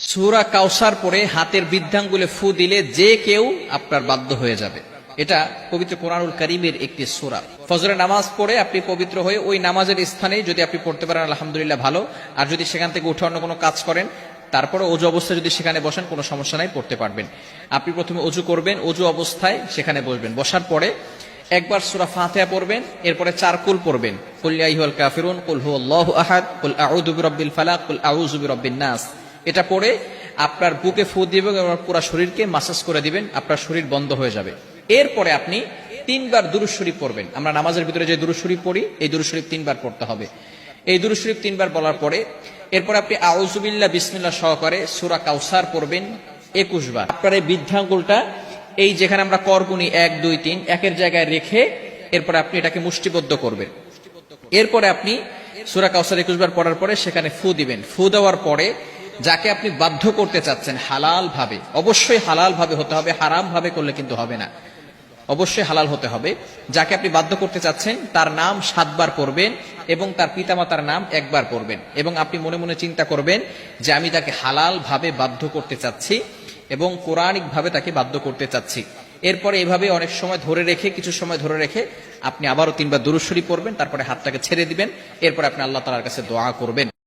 সূরা কাউসার পড়ে হাতের বৃদ্ধাঙ্গুলে ফু দিলে যে কেউ আপনার বাধ্য হয়ে যাবে। এটা পবিত্র কোরআনুল কারীমের একটি সূরা। ফজরের নামাজ পড়ে আপনি পবিত্র হয়ে ওই নামাজের স্থানে যদি আপনি পড়তে পারেন আলহামদুলিল্লাহ ভালো, আর যদি সেখান থেকে উঠে অন্য কোনো কাজ করেন তারপরে অজু অবস্থায় যদি সেখানে বসেন কোনো সমস্যা নাই, পড়তে পারবেন। আপনি প্রথমে অজু করবেন, অজু অবস্থায় সেখানে বসবেন, বসার পরে একবার সূরা ফাতিহা পড়বেন, এরপরে 4 কুল পড়বেন, কুল ইয়া আইয়ুহাল কাফিরুন, কুল হুয়াল্লাহু আহাদ, কুল আউযু বিরাব্বিল ফালাক, কুল আউযু বিরাব্বিন নাস। এটা পড়ে আপনার বুকে ফু দিবেন এবং পুরো শরীরকে মাসাজ করে দিবেন, আপনার শরীর বন্ধ হয়ে যাবে। এরপরে আপনি 3 বার দুরূদ শরীফ পড়বেন। আমরা নামাজের ভিতরে যে দুরূদ শরীফ পড়ি, এই দুরূদ শরীফ 3 বার পড়তে হবে। এই দুরূদ শরীফ 3 বার বলার পরে এরপর আপনি আউযু বিল্লাহ বিসমিল্লাহ সহকারে সূরা কাউসার পড়বেন 21 বার। আপনার এই বৃদ্ধাঙ্গুলটা এই যেখানে আমরা করগুনি 1 2 3 একের জায়গায় রেখে এরপর আপনি এটাকে মুষ্টিবদ্ধ করবেন। এরপরে আপনি সূরা কাউসার 21 বার পড়ার পরে সেখানে ফু দিবেন। ফু দেওয়ার পরে যাকে আপনি বাধ্য করতে চাচ্ছেন হালাল ভাবে, অবশ্যই হালাল ভাবে হতে হবে, হারাম ভাবে করলে কিন্তু হবে না, অবশ্যই হালাল হতে হবে। যাকে আপনি বাধ্য করতে চাচ্ছেন তার নাম 7 বার পড়বেন এবং তার পিতামাতার নাম 1 বার পড়বেন, এবং আপনি মনে মনে চিন্তা করবেন যে আমি তাকে হালাল ভাবে বাধ্য করতে চাচ্ছি এবং কোরআনিক ভাবে তাকে বাধ্য করতে চাচ্ছি। এরপরে এভাবে অনেক সময় ধরে রেখে, কিছু সময় ধরে রেখে আপনি আবারও 3 বার দুরূদ শরীফ পড়বেন, তারপরে হাতটাকে ছেড়ে দিবেন, এরপরে আপনি আল্লাহ তাআলার কাছে দোয়া করবেন।